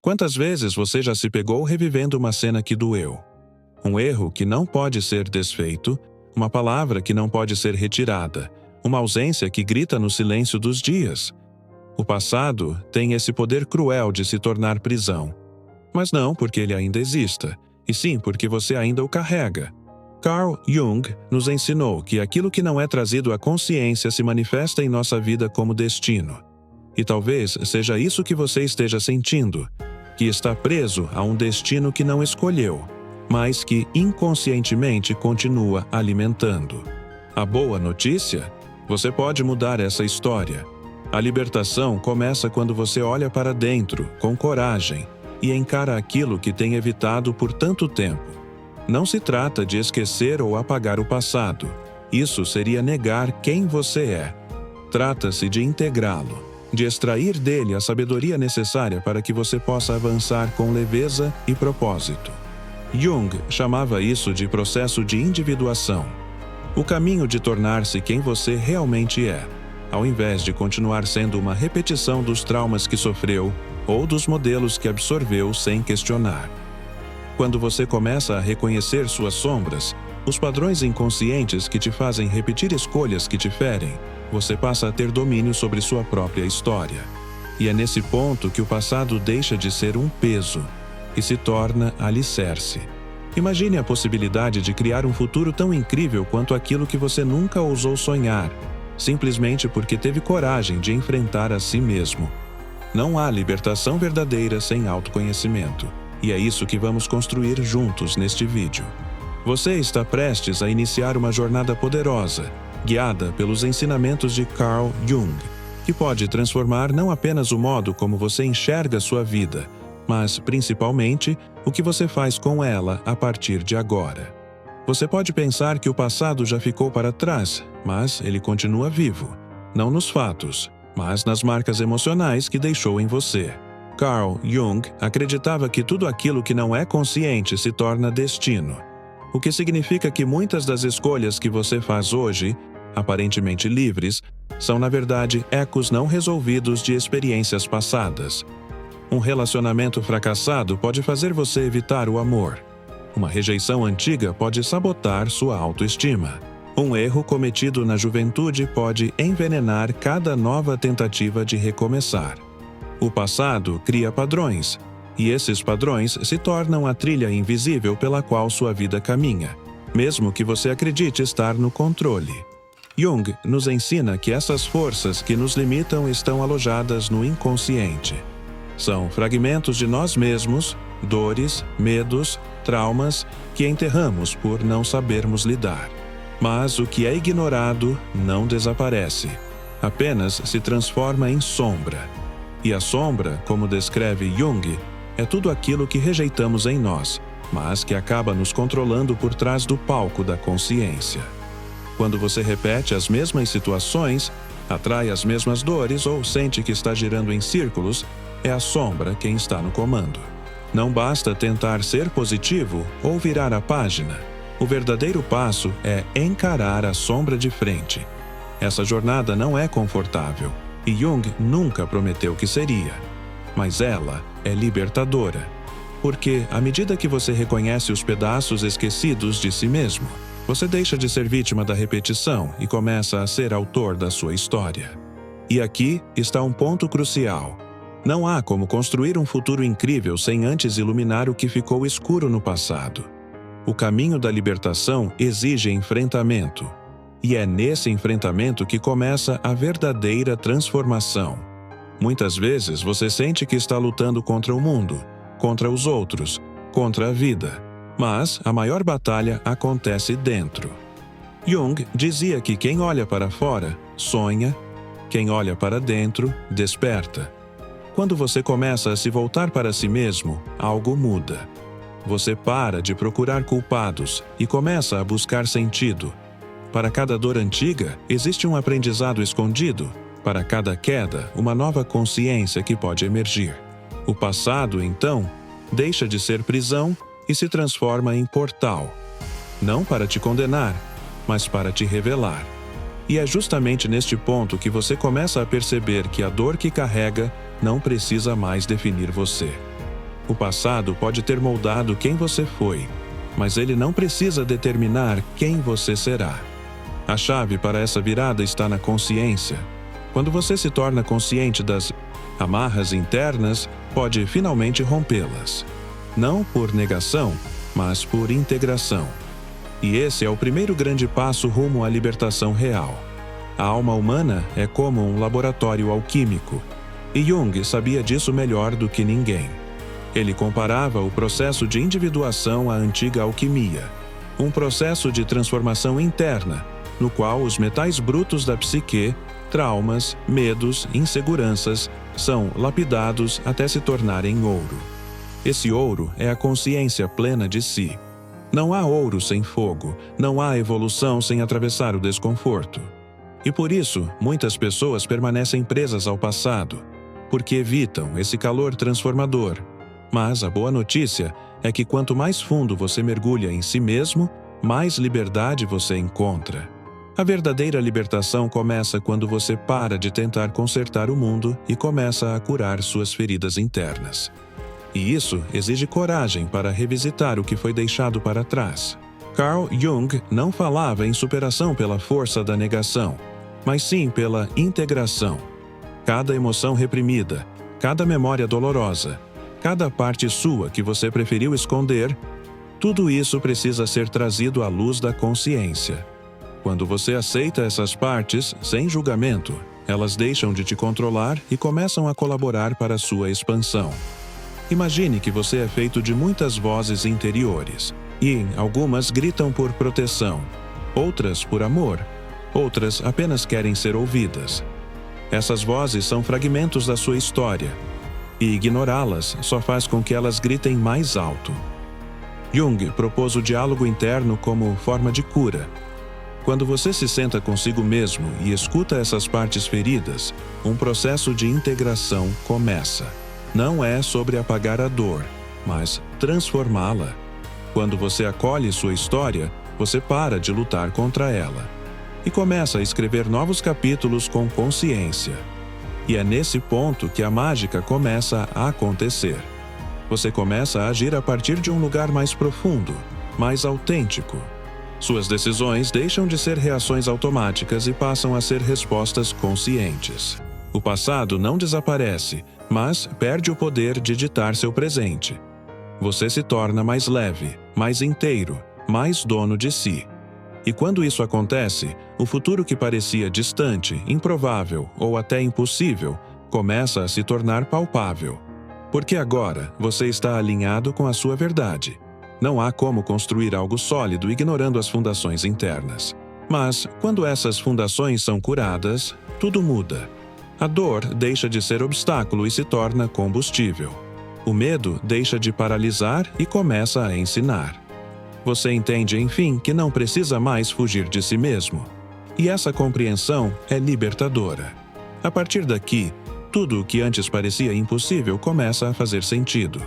Quantas vezes você já se pegou revivendo uma cena que doeu? Um erro que não pode ser desfeito, uma palavra que não pode ser retirada, uma ausência que grita no silêncio dos dias. O passado tem esse poder cruel de se tornar prisão. Mas não porque ele ainda exista, e sim porque você ainda o carrega. Carl Jung nos ensinou que aquilo que não é trazido à consciência se manifesta em nossa vida como destino. E talvez seja isso que você esteja sentindo, que está preso a um destino que não escolheu, mas que inconscientemente continua alimentando. A boa notícia? Você pode mudar essa história. A libertação começa quando você olha para dentro, com coragem, e encara aquilo que tem evitado por tanto tempo. Não se trata de esquecer ou apagar o passado. Isso seria negar quem você é. Trata-se de integrá-lo, de extrair dele a sabedoria necessária para que você possa avançar com leveza e propósito. Jung chamava isso de processo de individuação. O caminho de tornar-se quem você realmente é, ao invés de continuar sendo uma repetição dos traumas que sofreu ou dos modelos que absorveu sem questionar. Quando você começa a reconhecer suas sombras, os padrões inconscientes que te fazem repetir escolhas que te ferem, você passa a ter domínio sobre sua própria história. E é nesse ponto que o passado deixa de ser um peso e se torna alicerce. Imagine a possibilidade de criar um futuro tão incrível quanto aquilo que você nunca ousou sonhar, simplesmente porque teve coragem de enfrentar a si mesmo. Não há libertação verdadeira sem autoconhecimento. E é isso que vamos construir juntos neste vídeo. Você está prestes a iniciar uma jornada poderosa, guiada pelos ensinamentos de Carl Jung, que pode transformar não apenas o modo como você enxerga sua vida, mas, principalmente, o que você faz com ela a partir de agora. Você pode pensar que o passado já ficou para trás, mas ele continua vivo, não nos fatos, mas nas marcas emocionais que deixou em você. Carl Jung acreditava que tudo aquilo que não é consciente se torna destino, o que significa que muitas das escolhas que você faz hoje, aparentemente livres, são na verdade ecos não resolvidos de experiências passadas. Um relacionamento fracassado pode fazer você evitar o amor. Uma rejeição antiga pode sabotar sua autoestima. Um erro cometido na juventude pode envenenar cada nova tentativa de recomeçar. O passado cria padrões, e esses padrões se tornam a trilha invisível pela qual sua vida caminha, mesmo que você acredite estar no controle. Jung nos ensina que essas forças que nos limitam estão alojadas no inconsciente. São fragmentos de nós mesmos, dores, medos, traumas que enterramos por não sabermos lidar. Mas o que é ignorado não desaparece, apenas se transforma em sombra. E a sombra, como descreve Jung, é tudo aquilo que rejeitamos em nós, mas que acaba nos controlando por trás do palco da consciência. Quando você repete as mesmas situações, atrai as mesmas dores ou sente que está girando em círculos, é a sombra quem está no comando. Não basta tentar ser positivo ou virar a página. O verdadeiro passo é encarar a sombra de frente. Essa jornada não é confortável. E Jung nunca prometeu que seria. Mas ela é libertadora. Porque, à medida que você reconhece os pedaços esquecidos de si mesmo, você deixa de ser vítima da repetição e começa a ser autor da sua história. E aqui está um ponto crucial. Não há como construir um futuro incrível sem antes iluminar o que ficou escuro no passado. O caminho da libertação exige enfrentamento. E é nesse enfrentamento que começa a verdadeira transformação. Muitas vezes você sente que está lutando contra o mundo, contra os outros, contra a vida. Mas a maior batalha acontece dentro. Jung dizia que quem olha para fora, sonha, quem olha para dentro, desperta. Quando você começa a se voltar para si mesmo, algo muda. Você para de procurar culpados e começa a buscar sentido. Para cada dor antiga, existe um aprendizado escondido. Para cada queda, uma nova consciência que pode emergir. O passado, então, deixa de ser prisão e se transforma em portal. Não para te condenar, mas para te revelar. E é justamente neste ponto que você começa a perceber que a dor que carrega não precisa mais definir você. O passado pode ter moldado quem você foi, mas ele não precisa determinar quem você será. A chave para essa virada está na consciência. Quando você se torna consciente das amarras internas, pode finalmente rompê-las. Não por negação, mas por integração. E esse é o primeiro grande passo rumo à libertação real. A alma humana é como um laboratório alquímico, e Jung sabia disso melhor do que ninguém. Ele comparava o processo de individuação à antiga alquimia, um processo de transformação interna, no qual os metais brutos da psique, traumas, medos, inseguranças, são lapidados até se tornarem ouro. Esse ouro é a consciência plena de si. Não há ouro sem fogo, não há evolução sem atravessar o desconforto. E por isso, muitas pessoas permanecem presas ao passado, porque evitam esse calor transformador. Mas a boa notícia é que quanto mais fundo você mergulha em si mesmo, mais liberdade você encontra. A verdadeira libertação começa quando você para de tentar consertar o mundo e começa a curar suas feridas internas. E isso exige coragem para revisitar o que foi deixado para trás. Carl Jung não falava em superação pela força da negação, mas sim pela integração. Cada emoção reprimida, cada memória dolorosa, cada parte sua que você preferiu esconder, tudo isso precisa ser trazido à luz da consciência. Quando você aceita essas partes, sem julgamento, elas deixam de te controlar e começam a colaborar para a sua expansão. Imagine que você é feito de muitas vozes interiores, e algumas gritam por proteção, outras por amor, outras apenas querem ser ouvidas. Essas vozes são fragmentos da sua história, e ignorá-las só faz com que elas gritem mais alto. Jung propôs o diálogo interno como forma de cura. Quando você se senta consigo mesmo e escuta essas partes feridas, um processo de integração começa. Não é sobre apagar a dor, mas transformá-la. Quando você acolhe sua história, você para de lutar contra ela e começa a escrever novos capítulos com consciência. E é nesse ponto que a mágica começa a acontecer. Você começa a agir a partir de um lugar mais profundo, mais autêntico. Suas decisões deixam de ser reações automáticas e passam a ser respostas conscientes. O passado não desaparece, mas perde o poder de ditar seu presente. Você se torna mais leve, mais inteiro, mais dono de si. E quando isso acontece, o futuro que parecia distante, improvável ou até impossível, começa a se tornar palpável. Porque agora você está alinhado com a sua verdade. Não há como construir algo sólido ignorando as fundações internas. Mas, quando essas fundações são curadas, tudo muda. A dor deixa de ser obstáculo e se torna combustível. O medo deixa de paralisar e começa a ensinar. Você entende, enfim, que não precisa mais fugir de si mesmo. E essa compreensão é libertadora. A partir daqui, tudo o que antes parecia impossível começa a fazer sentido.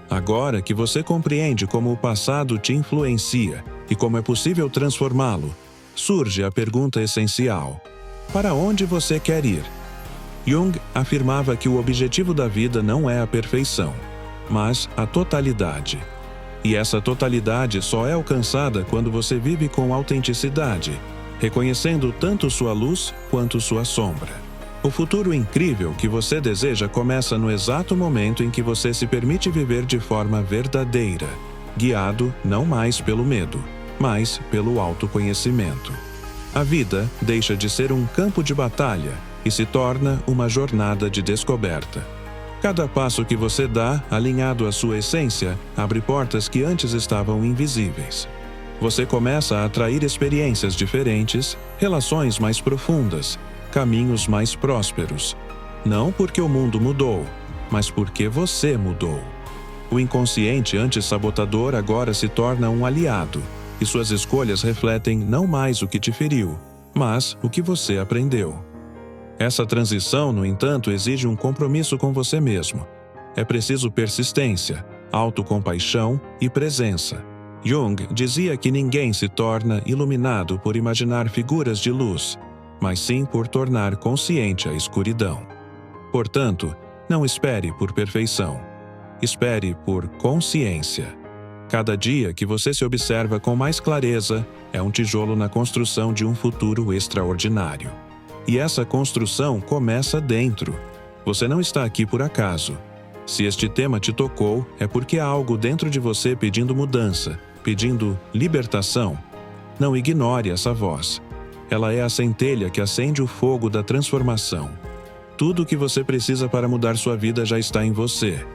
Agora que você compreende como o passado te influencia e como é possível transformá-lo, surge a pergunta essencial: para onde você quer ir? Jung afirmava que o objetivo da vida não é a perfeição, mas a totalidade. E essa totalidade só é alcançada quando você vive com autenticidade, reconhecendo tanto sua luz quanto sua sombra. O futuro incrível que você deseja começa no exato momento em que você se permite viver de forma verdadeira, guiado não mais pelo medo, mas pelo autoconhecimento. A vida deixa de ser um campo de batalha e se torna uma jornada de descoberta. Cada passo que você dá, alinhado à sua essência, abre portas que antes estavam invisíveis. Você começa a atrair experiências diferentes, relações mais profundas, caminhos mais prósperos. Não porque o mundo mudou, mas porque você mudou. O inconsciente antes sabotador agora se torna um aliado, e suas escolhas refletem não mais o que te feriu, mas o que você aprendeu. Essa transição, no entanto, exige um compromisso com você mesmo. É preciso persistência, autocompaixão e presença. Jung dizia que ninguém se torna iluminado por imaginar figuras de luz, mas sim por tornar consciente a escuridão. Portanto, não espere por perfeição. Espere por consciência. Cada dia que você se observa com mais clareza é um tijolo na construção de um futuro extraordinário. E essa construção começa dentro. Você não está aqui por acaso. Se este tema te tocou, é porque há algo dentro de você pedindo mudança, pedindo libertação. Não ignore essa voz. Ela é a centelha que acende o fogo da transformação. Tudo o que você precisa para mudar sua vida já está em você.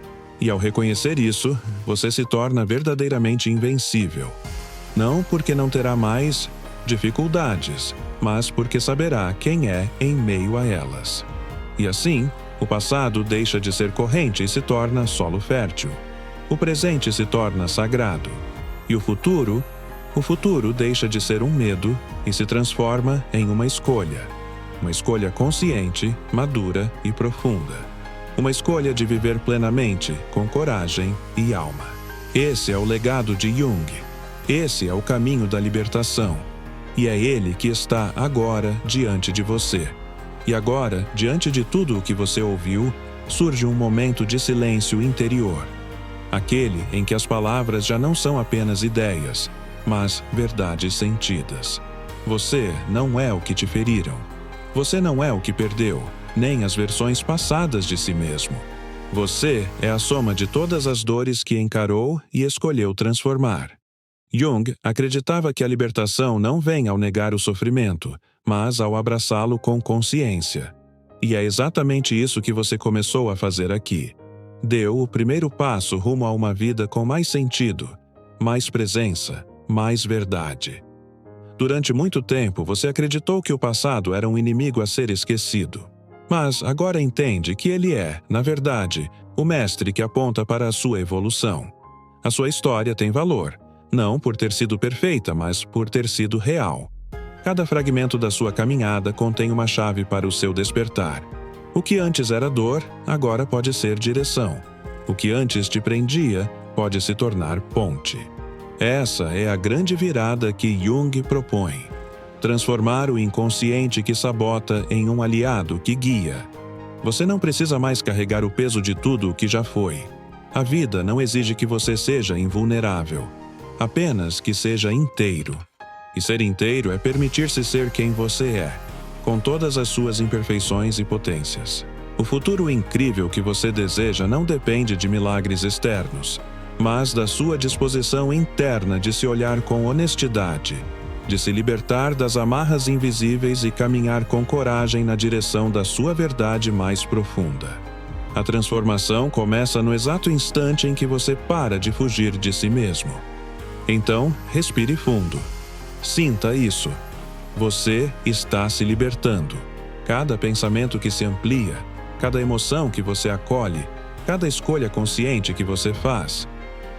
E ao reconhecer isso, você se torna verdadeiramente invencível. Não porque não terá mais dificuldades, mas porque saberá quem é em meio a elas. E assim, o passado deixa de ser corrente e se torna solo fértil. O presente se torna sagrado. E o futuro deixa de ser um medo e se transforma em uma escolha. Uma escolha consciente, madura e profunda. Uma escolha de viver plenamente, com coragem e alma. Esse é o legado de Jung. Esse é o caminho da libertação. E é ele que está agora diante de você. E agora, diante de tudo o que você ouviu, surge um momento de silêncio interior. Aquele em que as palavras já não são apenas ideias, mas verdades sentidas. Você não é o que te feriram. Você não é o que perdeu, nem as versões passadas de si mesmo. Você é a soma de todas as dores que encarou e escolheu transformar. Jung acreditava que a libertação não vem ao negar o sofrimento, mas ao abraçá-lo com consciência. E é exatamente isso que você começou a fazer aqui. Deu o primeiro passo rumo a uma vida com mais sentido, mais presença, mais verdade. Durante muito tempo, você acreditou que o passado era um inimigo a ser esquecido. Mas agora entende que ele é, na verdade, o mestre que aponta para a sua evolução. A sua história tem valor, não por ter sido perfeita, mas por ter sido real. Cada fragmento da sua caminhada contém uma chave para o seu despertar. O que antes era dor, agora pode ser direção. O que antes te prendia, pode se tornar ponte. Essa é a grande virada que Jung propõe. Transformar o inconsciente que sabota em um aliado que guia. Você não precisa mais carregar o peso de tudo o que já foi. A vida não exige que você seja invulnerável, apenas que seja inteiro. E ser inteiro é permitir-se ser quem você é, com todas as suas imperfeições e potências. O futuro incrível que você deseja não depende de milagres externos, mas da sua disposição interna de se olhar com honestidade, de se libertar das amarras invisíveis e caminhar com coragem na direção da sua verdade mais profunda. A transformação começa no exato instante em que você para de fugir de si mesmo. Então, respire fundo. Sinta isso. Você está se libertando. Cada pensamento que se amplia, cada emoção que você acolhe, cada escolha consciente que você faz,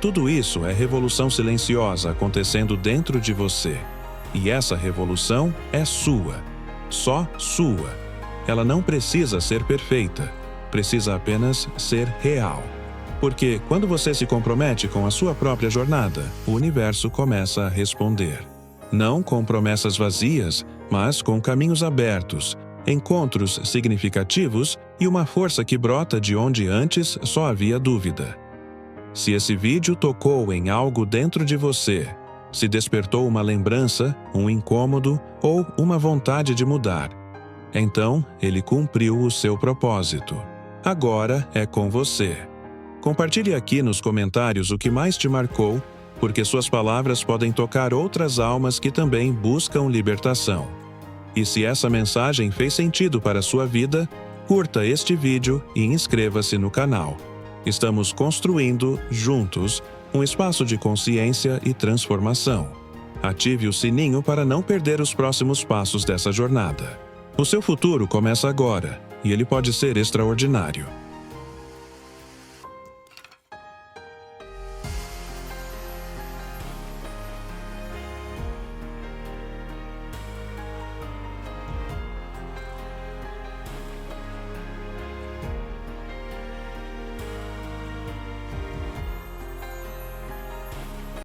tudo isso é revolução silenciosa acontecendo dentro de você. E essa revolução é sua, só sua. Ela não precisa ser perfeita, precisa apenas ser real. Porque quando você se compromete com a sua própria jornada, o universo começa a responder. Não com promessas vazias, mas com caminhos abertos, encontros significativos e uma força que brota de onde antes só havia dúvida. Se esse vídeo tocou em algo dentro de você, se despertou uma lembrança, um incômodo ou uma vontade de mudar, então ele cumpriu o seu propósito. Agora é com você. Compartilhe aqui nos comentários o que mais te marcou, porque suas palavras podem tocar outras almas que também buscam libertação. E se essa mensagem fez sentido para a sua vida, curta este vídeo e inscreva-se no canal. Estamos construindo, juntos, um espaço de consciência e transformação. Ative o sininho para não perder os próximos passos dessa jornada. O seu futuro começa agora, e ele pode ser extraordinário.